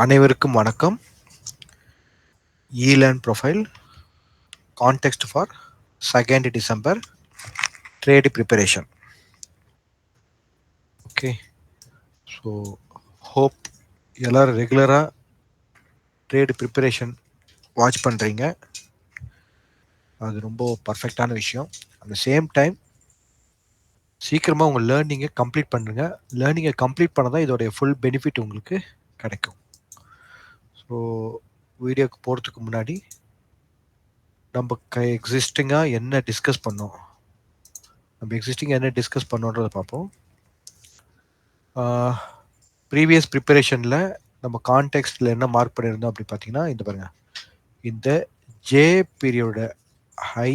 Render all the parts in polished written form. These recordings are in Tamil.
அனைவருக்கும் வணக்கம். E-Learn profile context for 2nd December trade preparation. Okay, so hope எல்லாரும் ரெகுலரா ட்ரேட் ப்ரிப்பரேஷன் வாட்ச் பண்ணுறீங்க. அது ரொம்ப பர்ஃபெக்டான விஷயம். அட் த சேம் டைம் சீக்கிரமாக உங்கள் லேர்னிங்கை கம்ப்ளீட் பண்ணுங்க. லேர்னிங்கை கம்ப்ளீட் பண்ண தான் இதோடைய ஃபுல் பெனிஃபிட் உங்களுக்கு கிடைக்கும். ஸோ வீடியோக்கு போகிறதுக்கு முன்னாடி நம்ம எக்ஸிஸ்டிங்காக என்ன டிஸ்கஸ் பண்ணோம், என்ன டிஸ்கஸ் பண்ணோன்றதை பார்ப்போம். ப்ரீவியஸ் ப்ரிப்பரேஷனில் நம்ம கான்டெக்ஸ்டில் என்ன மார்க் பண்ணியிருந்தோம் அப்படி பார்த்தீங்கன்னா, இந்த பாருங்கள், இந்த ஜே பீரியடோட ஹை,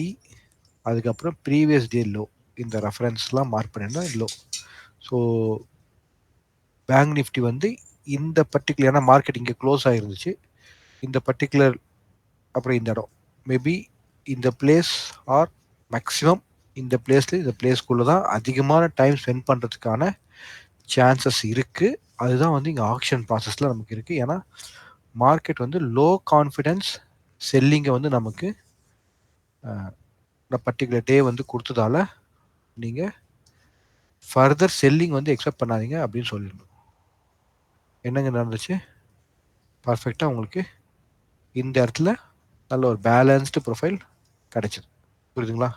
அதுக்கப்புறம் ப்ரீவியஸ் டே லோ, இந்த ரெஃபரன்ஸ்லாம் மார்க் பண்ணியிருந்தோம் லோ. ஸோ பேங்க் நிஃப்டி வந்து இந்த பர்டிகுலர், ஏன்னா மார்க்கெட் இங்கே க்ளோஸ் ஆகிருந்துச்சு, இந்த பர்டிகுலர் அப்புறம் இந்த இடம் மேபி இந்த பிளேஸ் ஆர் மேக்ஸிமம் இந்த பிளேஸ்க்குள்ளே தான் அதிகமான டைம் ஸ்பெண்ட் பண்ணுறதுக்கான சான்சஸ் இருக்குது. அதுதான் வந்து இங்கே ஆக்ஷன் ப்ராசஸில் நமக்கு இருக்குது. ஏன்னா மார்க்கெட் வந்து லோ கான்ஃபிடென்ஸ் செல்லிங்கை வந்து நமக்கு பர்டிகுலர் டே வந்து கொடுத்ததால நீங்கள் ஃபர்தர் செல்லிங் வந்து எக்ஸ்பெக்ட் பண்ணாதீங்க அப்படின்னு சொல்லிடணும். என்னங்க நடந்துச்சு? பர்ஃபெக்டாக உங்களுக்கு இந்த இடத்துல நல்ல ஒரு பேலன்ஸ்டு ப்ரொஃபைல் கிடைச்சிது. புரியுதுங்களா?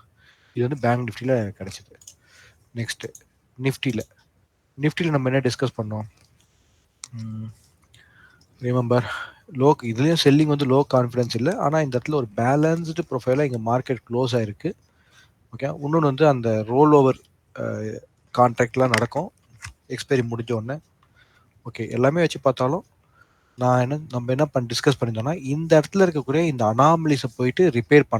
இது வந்து பேங்க் நிஃப்டியில் கிடைச்சிது. நெக்ஸ்ட்டு நிஃப்டியில் நம்ம என்ன டிஸ்கஸ் பண்ணோம்? ரிமெம்பர், இதுலேயும் செல்லிங் வந்து லோ கான்ஃபிடன்ஸ் இல்லை, ஆனால் இந்த இடத்துல ஒரு பேலன்ஸ்டு ப்ரொஃபைலாக இங்கே மார்க்கெட் க்ளோஸ் ஆகிருக்கு. ஓகே, இன்னொன்று வந்து அந்த ரோல் ஓவர் கான்ட்ராக்ட்லாம் நடக்கும் எக்ஸ்பைரி முடிஞ்ச உடனே. ஓகே, எல்லாமே வச்சு பார்த்தாலும் நம்ம என்ன டிஸ்கஸ் பண்ணியிருந்தோம்னா, இந்த இடத்துல இருக்கக்கூடிய இந்த அனாமலிஸை போயிட்டு ரிப்பேர்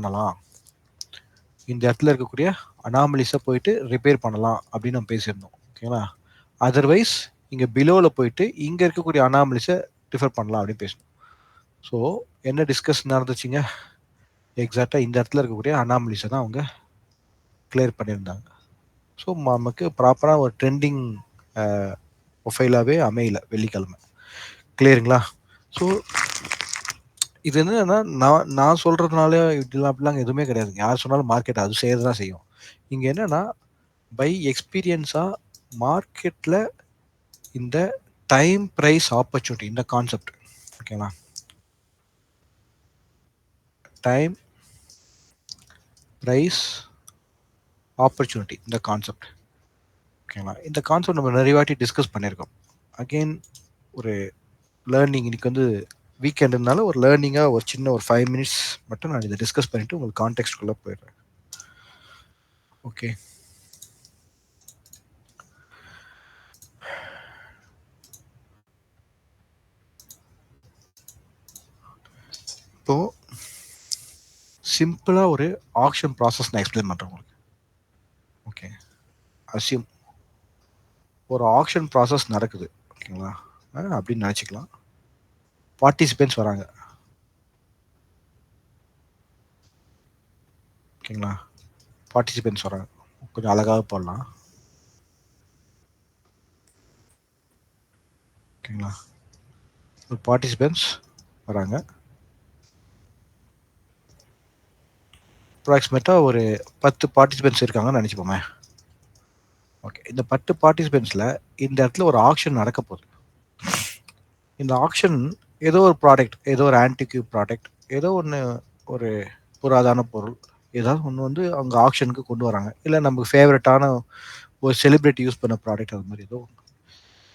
பண்ணலாம், அப்படின்னு நம்ம பேசியிருந்தோம். ஓகேங்களா? அதர்வைஸ் இங்கே பிலோவில் போயிட்டு இங்கே இருக்கக்கூடிய அனாமலிஸை டிஃபர் பண்ணலாம் அப்படின்னு பேசணும். ஸோ என்ன டிஸ்கஸ் நடந்துச்சுங்க? எக்ஸாக்டாக இந்த இடத்துல இருக்கக்கூடிய அனாமலிஸை தான் அவங்க கிளியர் பண்ணியிருந்தாங்க. ஸோ நமக்கு ப்ராப்பராக ஒரு ட்ரெண்டிங் ப்ரொஃபைலாகவே அமையல வெள்ளிக்கிழமை. கிளியருங்களா? ஸோ இது என்னன்னா, நான் சொல்கிறதுனால இப்படிலாம் அப்படிலாம் எதுவுமே கிடையாதுங்க. யார் சொன்னாலும் மார்க்கெட் அது செய்யறது தான் செய்யும். இங்கே என்னென்னா, பை எக்ஸ்பீரியன்ஸாக மார்க்கெட்டில் இந்த டைம் ப்ரைஸ் ஆப்பர்ச்சுனிட்டி, இந்த கான்செப்ட், ஓகேங்களா, டைம் ப்ரைஸ் ஆப்பர்ச்சுனிட்டி, இந்த கான்செப்ட், ஓகேங்களா, இந்த கான்செப்ட் நம்ம நிறைய வாட்டி டிஸ்கஸ் பண்ணியிருக்கோம். அகெயின் ஒரு லேர்னிங், இன்னைக்கு வந்து வீக்கெண்டுனால ஒரு லேர்னிங்காக ஒரு சின்ன ஒரு 5 minutes மட்டும் நான் இதை டிஸ்கஸ் பண்ணிவிட்டு உங்களுக்கு கான்டெக்ஸ்ட்குள்ளே போயிடுறேன். ஓகே, இப்போது சிம்பிளாக ஒரு ஆக்ஷன் ப்ராசஸ் நான் எக்ஸ்பிளைன் பண்ணுறேன் உங்களுக்கு. ஓகே, அசியூம் ஒரு ஆக்ஷன் ப்ராசஸ் நடக்குது, ஓகேங்களா, அப்படின்னு நினச்சிக்கலாம். பார்ட்டிசிபென்ட்ஸ் வராங்க, ஓகேங்களா, பார்ட்டிசிபென்ட்ஸ் வராங்க. கொஞ்சம் அழகாக போடலாம், ஓகேங்களா. ஒரு பார்ட்டிசிபென்ட்ஸ் வராங்க, அப்ராக்சிமேட்டாக ஒரு 10 பார்ட்டிசிபென்ட்ஸ் இருக்காங்கன்னு நினச்சிப்போமே. ஓகே, இந்த 10 பார்ட்டிசிபென்ட்ஸில் இந்த இடத்துல ஒரு ஆக்ஷன் நடக்க போகுது. இந்த ஆக்ஷன் ஏதோ ஒரு ப்ராடக்ட், ஏதோ ஒரு ஆன்டிக்யூ ப்ராடக்ட், ஏதோ ஒன்று, ஒரு புராதான பொருள், ஏதாவது ஒன்று வந்து அவங்க ஆக்ஷனுக்கு கொண்டு வராங்க. இல்லை நமக்கு ஃபேவரட்டான ஒரு செலிப்ரிட்டி யூஸ் பண்ண ப்ராடக்ட், அது மாதிரி ஏதோ ஒன்று.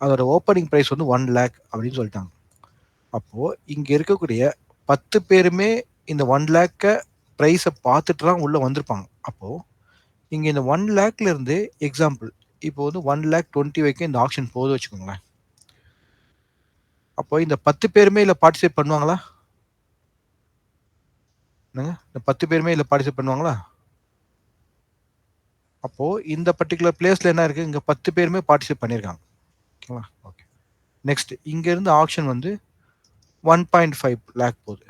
அதோட ஓப்பனிங் ப்ரைஸ் வந்து 1 lakh அப்படின்னு சொல்லிட்டாங்க. அப்போது இங்கே இருக்கக்கூடிய 10 பேருமே இந்த 1 lakh ப்ரைஸை பார்த்துட்டு தான் உள்ளே வந்திருப்பாங்க. அப்போது இங்கே இந்த 1 lakhலேருந்து எக்ஸாம்பிள் இப்போ வந்து 1,20,000 வரைக்கும் இந்த ஆக்ஷன் போகுது வச்சுக்கோங்களேன். அப்போ இந்த 10 பேருமே இதில் பார்ட்டிசிபேட் பண்ணுவாங்களா? என்னங்க, இந்த 10 பேருமே இதில் பார்ட்டிசிபேட் பண்ணுவாங்களா? அப்போது இந்த பர்டிகுலர் பிளேஸில் என்ன இருக்குது, இங்கே 10 பேருமே பார்ட்டிசிபேட் பண்ணியிருக்காங்க, ஓகேங்களா. ஓகே, நெக்ஸ்ட் இங்கேருந்து ஆக்ஷன் வந்து 1.5 lakh போகுது.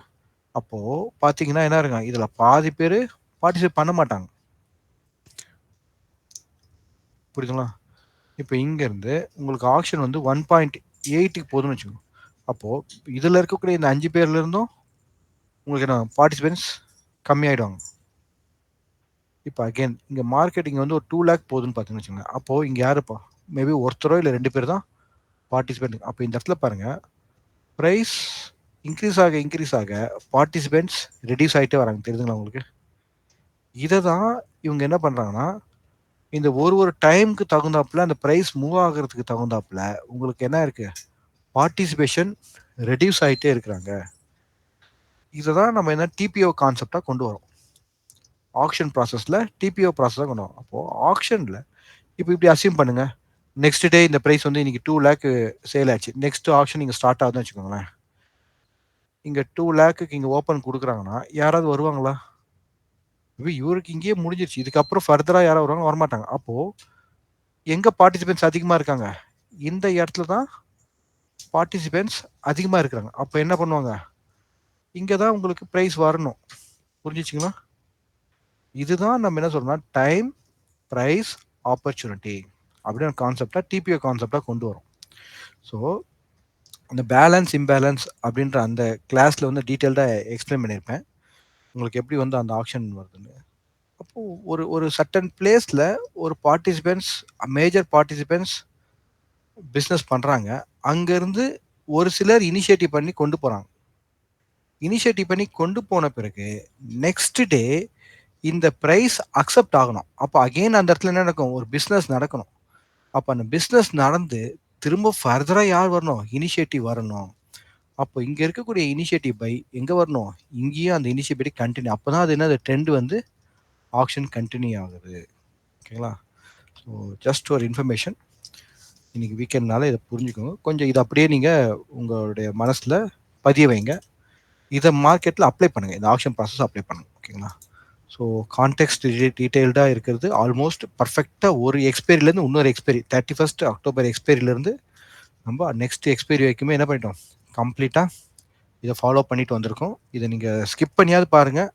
அப்போது பார்த்தீங்கன்னா என்ன இருக்காங்க, இதில் பாதி பேர் பார்ட்டிசிபேட் பண்ண மாட்டாங்க. புரியுதுங்களா? இப்போ இங்கேருந்து உங்களுக்கு ஆக்ஷன் வந்து 1.8 போகுதுன்னு வச்சுக்கோங்க. அப்போ இதுல இருக்கக்கூடிய இந்த 5 பேர்ல இருந்தும் உங்களுக்கு என்ன பார்ட்டிசிபென்ட்ஸ் கம்மியாயிடுவாங்க. இப்போ அகைன் இங்க மார்க்கெட்டிங் வந்து ஒரு 2 லேக் போகுதுன்னு பார்த்தீங்கன்னு வச்சுக்கோங்க. அப்போ இங்க யாருப்பா மேபி ஒருத்தரோ இல்லை 2 பேர் தான் பார்ட்டிசிபென்ட். அப்போ இந்த இடத்துல பாருங்க ப்ரைஸ் இன்க்ரீஸ் ஆக பார்ட்டிசிபென்ட்ஸ் ரெடியூஸ் ஆகிட்டே வராங்க. தெரியுதுங்களா உங்களுக்கு? இதை தான் இவங்க என்ன பண்றாங்கன்னா இந்த ஒரு டைமுக்கு தகுந்தாப்புல அந்த ப்ரைஸ் மூவ் ஆகுறதுக்கு தகுந்தாப்புல உங்களுக்கு என்ன இருக்கு பார்ட்டிசிபேஷன் ரெடியூஸ் ஆகிட்டே இருக்கிறாங்க. இதை தான் நம்ம என்ன டிபிஓ கான்செப்டாக கொண்டு வரோம். ஆக்ஷன் ப்ராசஸில் டிபிஓ ப்ராசஸாக கொண்டு வரோம். அப்போது ஆக்ஷனில் இப்போ இப்படி அசியூம் பண்ணுங்க நெக்ஸ்ட் டே இந்த ப்ரைஸ் வந்து இன்னைக்கு 2 லேக் சேல் ஆச்சு. நெக்ஸ்ட் ஆப்ஷன் இங்கே ஸ்டார்ட் ஆகுதுன்னு வச்சுக்கோங்களேன். இங்கே 2 லேக்குக்கு இங்கே ஓப்பன் கொடுக்குறாங்கன்னா யாராவது வருவாங்களா? இப்போ இவருக்கு இங்கேயே முடிஞ்சிருச்சு. இதுக்கப்புறம் ஃபர்தராக யாராவது வருவாங்க? வரமாட்டாங்க. அப்போது எங்கே பார்ட்டிசிபென்ட்ஸ் அதிகமாக இருக்காங்க? இந்த இடத்துல தான் பார்ட்டிசிபென்ட்ஸ் அதிகமாக இருக்கிறாங்க. அப்போ என்ன பண்ணுவாங்க? இங்கே தான் உங்களுக்கு ப்ரைஸ் வரணும். புரிஞ்சிச்சிங்களா? இதுதான் நம்ம என்ன சொல்றோம்னா டைம் ப்ரைஸ் ஆப்பர்ச்சுனிட்டி அப்படின்னு கான்செப்டாக டிபிஓ கான்செப்டாக கொண்டு வரும். ஸோ அந்த பேலன்ஸ் இம்பேலன்ஸ் அப்படின்ற அந்த கிளாஸில் வந்து டீட்டெயில்டாக எக்ஸ்பிளைன் பண்ணியிருப்பேன் உங்களுக்கு எப்படி வந்து அந்த ஆப்ஷன் வருதுன்னு. அப்போது ஒரு சர்டன் பிளேஸில் ஒரு பார்ட்டிசிபென்ட்ஸ் மேஜர் பார்ட்டிசிபென்ட்ஸ் பிஸ்னஸ் பண்ணுறாங்க. அங்கேருந்து ஒரு சிலர் இனிஷியேட்டிவ் பண்ணி கொண்டு போகிறாங்க. இனிஷியேட்டிவ் பண்ணி கொண்டு போன பிறகு நெக்ஸ்ட் டே இந்த ப்ரைஸ் அக்செப்ட் ஆகணும். அப்போ அகெயின் அந்த இடத்துல என்ன நடக்கும்? ஒரு பிஸ்னஸ் நடக்கணும். அப்போ அந்த பிஸ்னஸ் நடந்து திரும்ப ஃபர்தராக யார் வரணும்? இனிஷியேட்டிவ் வரணும். அப்போ இங்கே இருக்கக்கூடிய இனிஷியேட்டிவ் பை எங்கே வரணும்? இங்கேயும் அந்த இனிஷியேட்டிவ் கண்டினியூ. அப்போ தான் அது என்ன ட்ரெண்ட் வந்து ஆக்ஷன் கண்டினியூ ஆகுது. ஓகேங்களா? ஸோ ஜஸ்ட் ஒரு இன்ஃபர்மேஷன். இன்னைக்கு வீக்கெண்ட்னால இதை புரிஞ்சுக்கோங்க. கொஞ்சம் இதை அப்படியே நீங்கள் உங்களுடைய மனசில் பதிய வைங்க. இதை மார்க்கெட்டில் அப்ளை பண்ணுங்கள். இந்த ஆக்ஷன் ப்ராசஸ் அப்ளை பண்ணுங்கள். ஓகேங்களா? ஸோ கான்டெக்ஸ்ட் டீட்டெயில்டாக இருக்கிறது ஆல்மோஸ்ட் பர்ஃபெக்டாக ஒரு எக்ஸ்பைரிலேருந்து இன்னொரு எக்ஸ்பைரி 31 அக்டோபர் எக்ஸ்பைரிலேருந்து நம்ம நெக்ஸ்ட் எக்ஸ்பைரி வரைக்குமே என்ன பண்ணிட்டோம்? கம்ப்ளீட்டாக இதை ஃபாலோ பண்ணிட்டு வந்திருக்கோம். இதை நீங்கள் ஸ்கிப் பண்ணியாவது பாருங்கள்.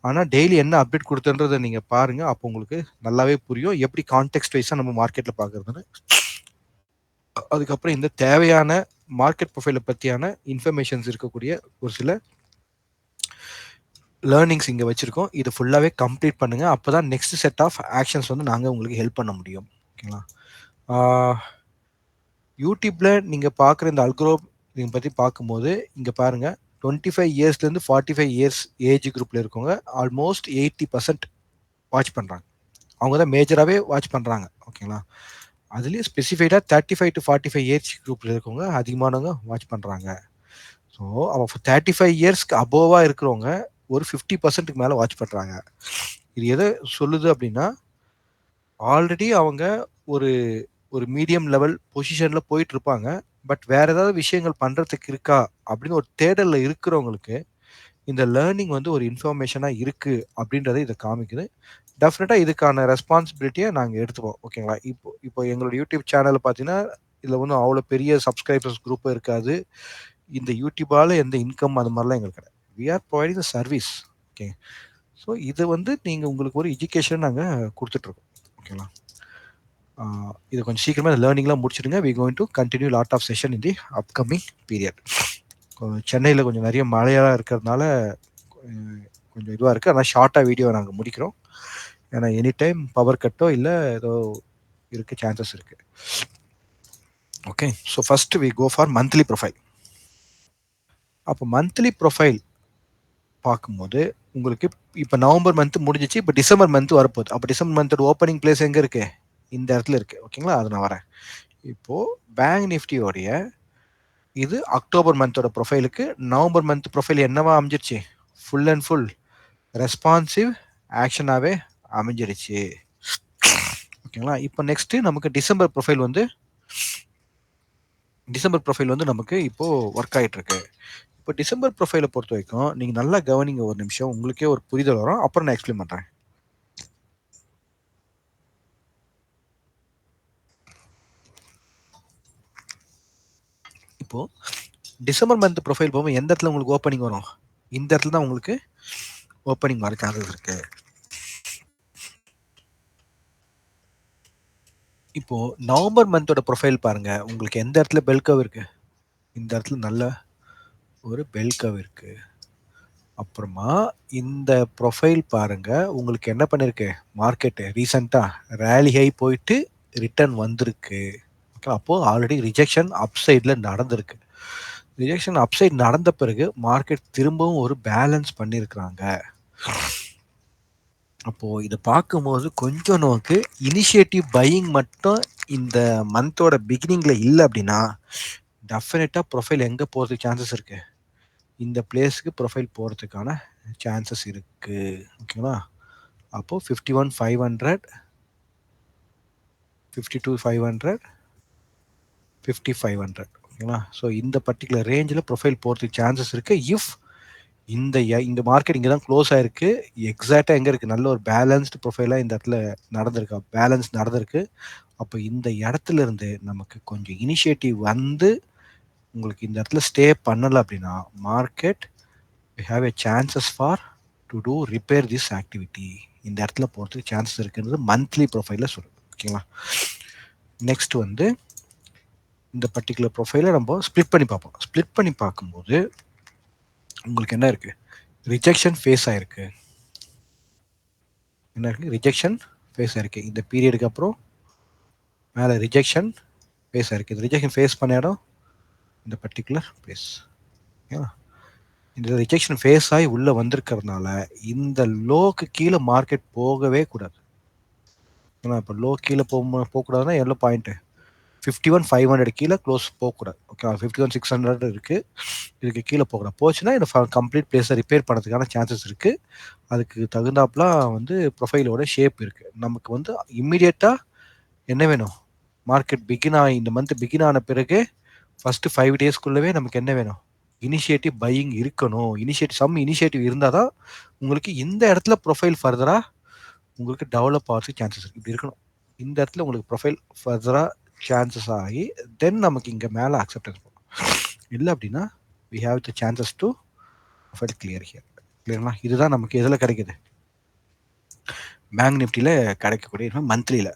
ஆனால் டெய்லி என்ன அப்டேட் கொடுத்துன்றதை நீங்கள் பாருங்கள். அப்போ உங்களுக்கு நல்லாவே புரியும் எப்படி கான்டெக்ஸ்ட் வைஸாக நம்ம மார்க்கெட்டில் பார்க்குறதுன்னு. அதுக்கப்புறம் இந்த தேவையான மார்க்கெட் ப்ரொஃபைலை பற்றியான இன்ஃபர்மேஷன்ஸ் இருக்கக்கூடிய ஒரு சில லேர்னிங்ஸ் இங்கே வச்சுருக்கோம். இது ஃபுல்லாகவே கம்ப்ளீட் பண்ணுங்கள். அப்போ தான் நெக்ஸ்ட் செட் ஆஃப் ஆக்ஷன்ஸ் வந்து நாங்கள் உங்களுக்கு ஹெல்ப் பண்ண முடியும். ஓகேங்களா? யூடியூப்பில் நீங்கள் பார்க்குற இந்த அல்கோரிதம் பற்றி பார்க்கும்போது இங்கே பாருங்கள் 25 இயர்ஸ்லேருந்து 45 இயர்ஸ் ஏஜ் குரூப்பில் இருக்கவங்க ஆல்மோஸ்ட் 80% வாட்ச் பண்ணுறாங்க. அவங்க தான் மேஜராகவே வாட்ச் பண்ணுறாங்க. ஓகேங்களா? அதுலேயும் ஸ்பெசிஃபைடாக 35 to 45 ஏஜ் குரூப்பில் இருக்கவங்க அதிகமானவங்க வாட்ச் பண்ணுறாங்க. ஸோ அவங்க 35 இயர்ஸ்க்கு அபோவாக இருக்கிறவங்க ஒரு 50%க்கு மேலே வாட்ச் பண்ணுறாங்க. இது எதை சொல்லுது அப்படின்னா ஆல்ரெடி அவங்க ஒரு ஒரு மீடியம் லெவல் பொசிஷனில் போயிட்டு இருப்பாங்க. பட் வேற ஏதாவது விஷயங்கள் பண்ணுறதுக்கு இருக்கா அப்படின்னு ஒரு தேடலில் இருக்கிறவங்களுக்கு இந்த லேர்னிங் வந்து ஒரு இன்ஃபர்மேஷனாக இருக்குது அப்படின்றத இதை காமிக்குது. டெஃபினட்டாக இதுக்கான ரெஸ்பான்சிபிலிட்டியை நாங்கள் எடுத்துப்போம். ஓகேங்களா? இப்போ எங்களோட யூடியூப் சேனல் பார்த்தீங்கன்னா இதில் ஒன்றும் அவ்வளோ பெரிய சப்ஸ்கிரைபர்ஸ் குரூப்பும் இருக்காது. இந்த யூடியூபால் எந்த இன்கம் அது மாதிரிலாம் எங்களுக்கு கிடையாது. We are providing the service. Okay. So இது வந்து நீங்கள் உங்களுக்கு ஒரு எஜுகேஷன் நாங்கள் கொடுத்துட்ருக்கோம். ஓகேங்களா? இது கொஞ்சம் சீக்கிரமாக இந்த லேர்னிங்லாம் முடிச்சிடுங்க. We going to continue lot of session in the upcoming period. சென்னையில் கொஞ்சம் நிறைய மழையாக இருக்கிறதுனால கொஞ்சம் இதுவாக இருக்குது. ஆனால் ஷார்ட்டாக வீடியோ நாங்கள் முடிக்கிறோம். ஏன்னா எனி டைம் பவர் கட்டோ இல்லை ஏதோ இருக்க சான்சஸ் இருக்குது. Okay. So first we go for monthly profile. அப்போ மந்த்லி ப்ரொஃபைல் பார்க்கும்போது உங்களுக்கு இப்போ நவம்பர் மந்த் முடிஞ்சிச்சு. இப்போ டிசம்பர் மந்த் வரப்போகுது. அப்போ டிசம்பர் மந்தோட ஓப்பனிங் பிளேஸ் எங்கே இருக்கு? இந்த இடத்துல இருக்கு. ஓகேங்களா? அது நான் வரேன். இப்போ பேங்க் நிஃப்டியோடைய இது அக்டோபர் மந்தோட ப்ரொஃபைலுக்கு நவம்பர் மந்த் ப்ரொஃபைல் என்னவா அமைஞ்சிருச்சு? ஃபுல் அண்ட் ஃபுல் ரெஸ்பான்சிவ் ஆக்ஷனாகவே அமைஞ்சிருச்சு. ஓகேங்களா? இப்போ நெக்ஸ்ட் நமக்கு டிசம்பர் ப்ரொஃபைல் வந்து நமக்கு இப்போ ஒர்க் ஆகிட்டு இருக்கு. இப்போ டிசம்பர் ப்ரொஃபைலை பொறுத்த வரைக்கும் நீங்கள் நல்லா கவனிங்க ஒரு நிமிஷம். உங்களுக்கே ஒரு புரிதல் வரும். அப்புறம் நான் எக்ஸ்பிளைன் பண்ணுறேன். இப்போ டிசம்பர் மந்த் ப்ரொஃபைல் போகும்போது எந்த இடத்துல உங்களுக்கு ஓப்பனிங் வரும்? இந்த இடத்துல தான் உங்களுக்கு ஓப்பனிங் வர சான்சஸ் இருக்கு. இப்போ நவம்பர் மந்தோட ப்ரொஃபைல் பாருங்க. உங்களுக்கு எந்த இடத்துல பெல் கர்வ் இருக்கு? இந்த இடத்துல நல்ல ஒரு பெல் கர்வ் இருக்கு. அப்புறமா இந்த ப்ரொஃபைல் பாருங்க, உங்களுக்கு என்ன பண்ணிருக்கு மார்க்கெட் ரீசெண்டா ரேலி ஹை போயிட்டு ரிட்டர்ன் வந்திருக்கு. ஓகே, அப்போ ஆல்ரெடி ரிஜெக்ஷன் அப்சைட்ல நடந்திருக்கு. ரிஜெக்ஷன் அப்சைட் நடந்த பிறகு மார்க்கெட் திரும்பவும் ஒரு பேலன்ஸ் பண்ணியிருக்கிறாங்க. அப்போ இதை பார்க்கும்போது கொஞ்சம் நமக்கு இனிஷியேட்டிவ் பையிங் மட்டும் இந்த மந்தோட பிகினிங்ல இல்லை அப்படின்னா டெஃபினட்டா ப்ரொஃபைல் எங்க போறதுக்கு சான்சஸ் இருக்கு, இந்த பிளேஸ்க்கு ப்ரொஃபைல் போறதுக்கான சான்சஸ் இருக்கு. ஓகேவா? அப்போ 51,500, 52,500, 5,500. ஓகேங்களா? ஸோ இந்த பர்டிகுலர் ரேஞ்சில் ப்ரொஃபைல் போகிறதுக்கு சான்சஸ் இருக்கு. இஃப் இந்த மார்க்கெட் இங்கே தான் க்ளோஸ் ஆயிருக்கு, எக்ஸாக்டாக எங்கே இருக்குது, நல்ல ஒரு பேலன்ஸ்டு ப்ரொஃபைலாக இந்த இடத்துல நடந்திருக்கு, பேலன்ஸ் நடந்திருக்கு. அப்போ இந்த இடத்துல இருந்து நமக்கு கொஞ்சம் இனிஷியேட்டிவ் வந்து உங்களுக்கு இந்த இடத்துல ஸ்டே பண்ணலை அப்படின்னா market we have a chances for to do repair this activity. இந்த இடத்துல போகிறதுக்கு சான்சஸ் இருக்குன்றது மந்த்லி ப்ரொஃபைலில் சொல்லுது. ஓகேங்களா? நெக்ஸ்ட் வந்து இந்த பர்டிகுலர் ப்ரொஃபைலை நம்ம ஸ்ப்ளிட் பண்ணி பார்ப்போம். ஸ்ப்ளிட் பண்ணி பார்க்கும்போது உங்களுக்கு என்ன இருக்கு, ரிஜெக்ஷன் ஃபேஸ் ஆயிருக்கு. என்ன இருக்கு, ரிஜெக்ஷன் ஃபேஸ் ஆயிருக்கு. இந்த பீரியடுக்கு அப்புறம் மேலே ரிஜெக்ஷன் ஃபேஸ் ஆயிருக்கு. இந்த ரிஜெக்ஷன் ஃபேஸ் பண்ண இடம் இந்த பர்டிகுலர் பிளேஸ். ஓகேவா? இந்த ரிஜெக்ஷன் ஃபேஸ் ஆகி உள்ளே வந்திருக்கிறதுனால இந்த லோக்கு கீழே மார்க்கெட் போகவே கூடாது. ஏன்னா இப்போ லோ கீழே போகக்கூடாதுன்னா எவ்வளோ பாயிண்ட்டு, 51,500 கீழே க்ளோஸ் போகக்கூடாது. ஓகே, 51,600 இருக்குது, இதுக்கு கீழே போகக்கூடாது. போச்சுன்னா இந்த கம்ப்ளீட் பிளேஸை ரிப்பேர் பண்ணுறதுக்கான சான்சஸ் இருக்குது. அதுக்கு தகுந்தாப்புலாம் வந்து ப்ரொஃபைலோட ஷேப் இருக்குது. நமக்கு வந்து இம்மிடியட்டாக என்ன வேணும், மார்க்கெட் பிகின் ஆகி இந்த மந்த் பிகின் ஆன பிறகு ஃபஸ்ட்டு 5 டேஸ்க்குள்ளவே நமக்கு என்ன வேணும், இனிஷியேட்டிவ் பையிங் இருக்கணும். இனிஷியேட்டிவ் இருந்தால் தான் உங்களுக்கு இந்த இடத்துல ப்ரொஃபைல் ஃபர்தராக உங்களுக்கு டெவலப் ஆகிறதுக்கு சான்சஸ் இருக்குது. இப்படி இருக்கணும். இந்த இடத்துல உங்களுக்கு ப்ரொஃபைல் ஃபர்தராக சான்சஸ் ஆகி தென் நமக்கு இங்கே மேலே அக்செப்டன்ஸ் போகும். இல்லை அப்படின்னா we have the chances to profile clear here. கிளியர்னா இதுதான் நமக்கு எதில் கிடைக்குது, பேங்க் நிஃப்டியில் கிடைக்கக்கூடிய மந்த்லியில்.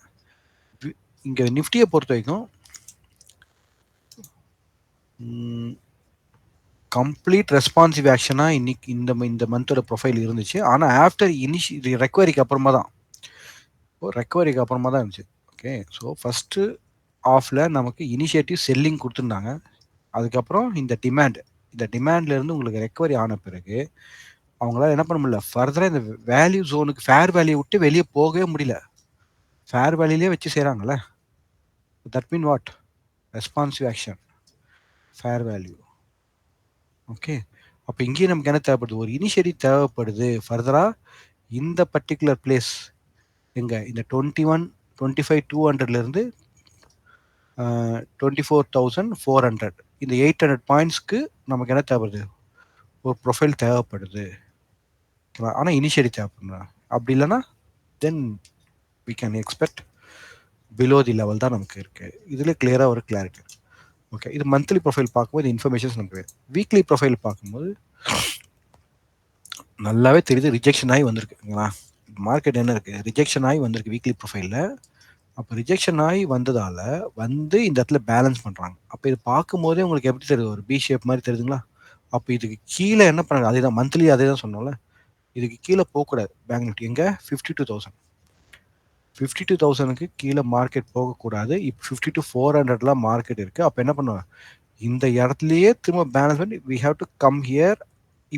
இங்கே நிஃப்டியை பொறுத்த வரைக்கும் கம்ப்ளீட் ரெஸ்பான்சிவ் ஆக்ஷனாக இன்னைக்கு இந்த மந்தோட ப்ரொஃபைல் இருந்துச்சு. ஆனால் ஆஃப்டர் ரெக்கவரிக்கு அப்புறமா தான் இருந்துச்சு. ஓகே, ஸோ ஃபஸ்ட்டு ஆஃபில் நமக்கு இனிஷியேட்டிவ் செல்லிங் கொடுத்துருந்தாங்க. அதுக்கப்புறம் இந்த டிமாண்ட்லேருந்து உங்களுக்கு ரெக்கவரி ஆன பிறகு அவங்களால என்ன பண்ண முடியல, ஃபர்தராக இந்த வேல்யூ ஜோனுக்கு ஃபேர் வேல்யூ விட்டு வெளியே போகவே முடியல. ஃபேர் வேல்யூலேயே வச்சு செய்கிறாங்கல்ல, that mean what, responsive action, fair value. Okay, அப்போ இங்கேயும் நமக்கு என்ன தேவைப்படுது, ஒரு இனிஷியேட்டிவ் தேவைப்படுது ஃபர்தராக இந்த பர்டிகுலர் பிளேஸ் எங்கே, இந்த 21,25,200லேருந்து 24,400 இந்த 800 பாயிண்ட்ஸ்க்கு நமக்கு என்ன தேவைப்படுது, ஒரு ப்ரொஃபைல் தேவைப்படுது. ஆனால் இனிஷியேட்டிவ் தேவைப்படுது. அப்படி இல்லைன்னா then we can expect below the level தான் நமக்கு இருக்குது. இதில் கிளியராக ஒரு கிளாரிட்டி. ஓகே, இது மந்த்லி ப்ரொஃபைல் பார்க்கும்போது இன்ஃபர்மேஷன்ஸ் நமக்கு வேறு. வீக்லி ப்ரொஃபைல் பார்க்கும்போது நல்லாவே தெரியுது ரிஜெக்ஷன் ஆகி வந்திருக்குங்களா, மார்க்கெட் என்ன இருக்குது, ரிஜெக்ஷன் ஆகி வந்திருக்கு வீக்லி ப்ரொஃபைலில். அப்போ ரிஜெக்ஷன் ஆகி வந்ததால் வந்து இந்த இடத்துல பேலன்ஸ் பண்ணுறாங்க. அப்போ இது பார்க்கும்போதே உங்களுக்கு எப்படி தெரியுது, ஒரு பி ஷேப் மாதிரி தெரியுதுங்களா. அப்போ இதுக்கு கீழே என்ன பண்ணுறாங்க, அதே தான் மந்த்லி அதே தான் சொன்னோம்ல, இதுக்கு கீழே போகக்கூடாது. பேங்க் நிஃப்டி எங்கே 52,000 கீழே மார்க்கெட் போகக்கூடாது. இப்போ 52,400 மார்க்கெட் இருக்குது. அப்போ என்ன பண்ணுவாங்க, இந்த இடத்துலையே திரும்ப பேலன்ஸ் பண்ணி we have to come here,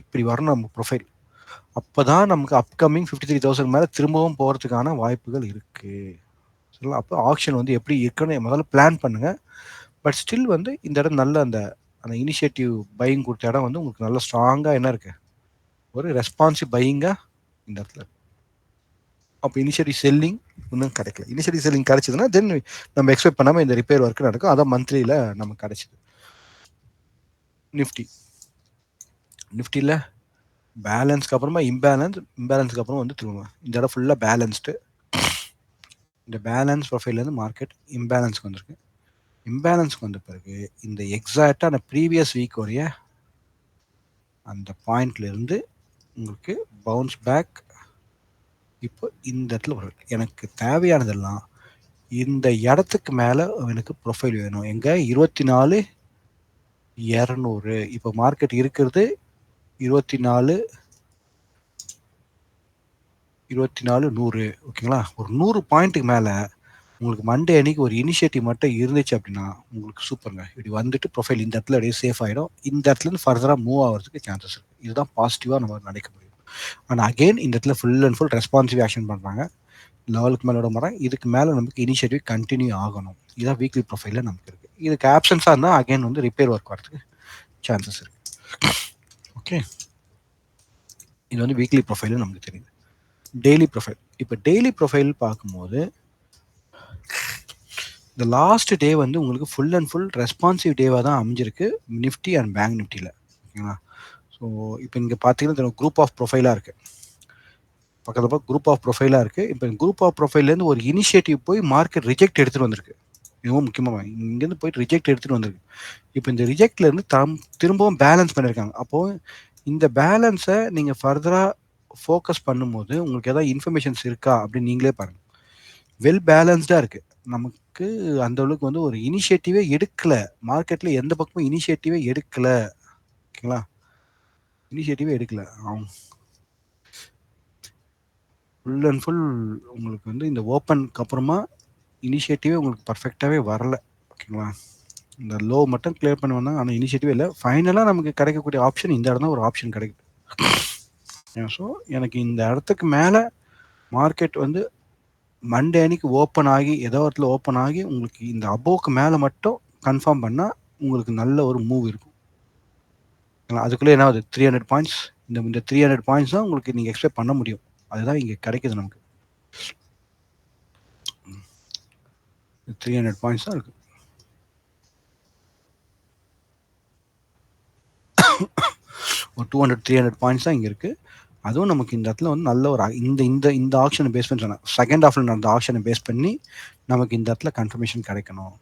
இப்படி வரணும் நம்ம ப்ரொஃபைல். அப்போ தான் நமக்கு அப்கமிங் 53,000 மேலே திரும்பவும் போகிறதுக்கான வாய்ப்புகள் இருக்குது. சரிங்களா? அப்போ ஆக்ஷன் வந்து எப்படி இருக்குன்னு முதல்ல பிளான் பண்ணுங்கள். பட் ஸ்டில் வந்து இந்த இடம் நல்ல அந்த இனிஷியேட்டிவ் பையிங் கொடுத்த இடம் வந்து உங்களுக்கு நல்ல ஸ்ட்ராங்காக என்ன இருக்குது, ஒரு ரெஸ்பான்சிவ் பையிங்காக இந்த இடத்துல. அப்போ இனிஷியேட்டிவ் செல்லிங் இன்னும் கிடைக்கல. இனிஷியேட்டிவ் செல்லிங் கிடைச்சதுன்னா தென் நம்ம எக்ஸ்பெக்ட் பண்ணாமல் இந்த ரிப்பேர் ஒர்க் நடக்கும். அதான் மந்த்லியில் நமக்கு கிடைச்சிது. நிஃப்டியில் பேலன்ஸ்க்கு அப்புறமா இம்பேலன்ஸ்க்கு அப்புறம் வந்து திரும்ப இந்த இடம் ஃபுல்லாக பேலன்ஸ்டு. இந்த பேலன்ஸ் ப்ரொஃபைல்லேருந்து மார்க்கெட் இம்பேலன்ஸ்க்கு வந்திருக்கு. இம்பேலன்ஸ்க்கு வந்த பிறகு இந்த எக்ஸாக்டாக அந்த ப்ரீவியஸ் வீக் உடைய அந்த பாயிண்ட்லேருந்து உங்களுக்கு பவுன்ஸ் பேக். இப்போ இந்த இடத்துல வரும். எனக்கு தேவையானதெல்லாம் இந்த இடத்துக்கு மேலே எனக்கு ப்ரொஃபைல் வேணும். எங்கே 24 200. இப்போ மார்க்கெட் இருக்கிறது 24 100. ஓகேங்களா? ஒரு 100 பாயிண்ட்டுக்கு மேல உங்களுக்கு மண்டே அன்னைக்கு ஒரு இனிஷியேட்டிவ் மட்டும் இருந்துச்சு அப்படின்னா உங்களுக்கு சூப்பருங்க. இப்படி வந்துட்டு ப்ரொஃபைல் இந்த இடத்துல அப்படியே சேஃப் ஆயிடும். இந்த இடத்துல இருந்து ஃபர்தரா மூவ் ஆகிறதுக்கு சான்சஸ் இருக்கு. இதுதான் பாசிட்டிவா நம்ம நினைக்க முடியும். ஆனா அகைன் இந்த இடத்துல full and full responsive action பண்றாங்க. லெவலுக்கு மேல விட மாட்டாங்க. இதுக்கு மேல நமக்கு இனிஷியேட்டிவ் கண்டினியூ ஆகணும். இதான் வீக்லி ப்ரொஃபைல்ல நமக்கு இருக்கு. இதுக்கு ஆப்சன்ஸா இருந்தா அகைன் வந்து ரிப்பேர் ஒர்க் வரதுக்கு சான்சஸ் இருக்கு. ஓகே, இது வந்து வீக்லி ப்ரொஃபைல் நமக்கு தெரியுது. Daily profile. இப்போ டெய்லி ப்ரொஃபைல் பார்க்கும்போது இந்த லாஸ்ட் டே வந்து உங்களுக்கு ஃபுல் அண்ட் ஃபுல் ரெஸ்பான்சிவ் டேவாக தான் அமைஞ்சிருக்கு நிஃப்டி அண்ட் பேங்க் நிஃப்டியில். ஓகேங்களா? ஸோ இப்போ இங்கே பார்த்தீங்கன்னா குரூப் ஆஃப் ப்ரொஃபைலாக இருக்குது. பக்கத்தில் குரூப் ஆஃப் ப்ரொஃபைலாக இருக்குது. இப்போ குரூப் ஆஃப் ப்ரொஃபைல்லேருந்து ஒரு இனிஷியேட்டிவ் போய் மார்க்கெட் ரிஜெக்ட் எடுத்துகிட்டு வந்திருக்கு. இதுவும் முக்கியமாக இங்கேருந்து போயிட்டு ரிஜெக்ட் எடுத்துகிட்டு வந்திருக்கு. இப்போ இந்த ரிஜெக்ட்லேருந்து திரும்பவும் பேலன்ஸ் பண்ணியிருக்காங்க. அப்போது இந்த பேலன்ஸை நீங்கள் ஃபர்தராக ஃபோக்கஸ் பண்ணும்போது உங்களுக்கு எதாவது இன்ஃபர்மேஷன்ஸ் இருக்கா அப்படின்னு நீங்களே பாருங்கள். வெல் பேலன்ஸ்டாக இருக்குது. நமக்கு அந்த அளவுக்கு வந்து ஒரு இனிஷியேட்டிவே எடுக்கல. மார்க்கெட்ல எந்த பக்கமும் இனிஷியேட்டிவே எடுக்கல. ஓகேங்களா? இனிஷியேட்டிவே எடுக்கல. ஃபுல் அண்ட் ஃபுல் உங்களுக்கு வந்து இந்த ஓப்பனுக்கு அப்புறமா இனிஷியேட்டிவே உங்களுக்கு பர்ஃபெக்டாகவே வரல. ஓகேங்களா? இந்த லோ மட்டும் கிளியர் பண்ணுவேன்னா, ஆனால் இனிஷியேட்டிவே இல்லை. ஃபைனலாக நமக்கு கிடைக்கக்கூடிய ஆப்ஷன் இந்த இடம் தான் ஒரு ஆப்ஷன் கிடைக்குது. ஸோ எனக்கு இந்த இடத்துக்கு மேலே மார்க்கெட் வந்து மண்டே அன்னைக்கு ஓப்பன் ஆகி ஏதோ இடத்துல ஓப்பன் ஆகி உங்களுக்கு இந்த அபோவுக்கு மேலே மட்டும் கன்ஃபார்ம் பண்ணால் உங்களுக்கு நல்ல ஒரு மூவ் இருக்கும். அதுக்குள்ளே என்ன ஆகுது 300 பாயிண்ட்ஸ். இந்த 300 பாயிண்ட்ஸ் தான் உங்களுக்கு நீங்கள் எக்ஸ்பெக்ட் பண்ண முடியும். அதுதான் இங்கே கிடைக்குது நமக்கு. 300 பாயிண்ட்ஸ் தான் இருக்குது. ஒரு 200-300 பாயிண்ட்ஸ் தான் இங்கே இருக்குது. அதுவும் நமக்கு இந்த இடத்துல வந்து நல்ல ஒரு இந்த இந்த இந்த ஆப்ஷனை பேஸ் பண்ணி சொன்னேன். செகண்ட் ஹாஃபில் நடந்த ஆப்ஷனை பேஸ் பண்ணி நமக்கு இந்த இடத்துல கன்ஃபர்மேஷன் கிடைக்கணும்.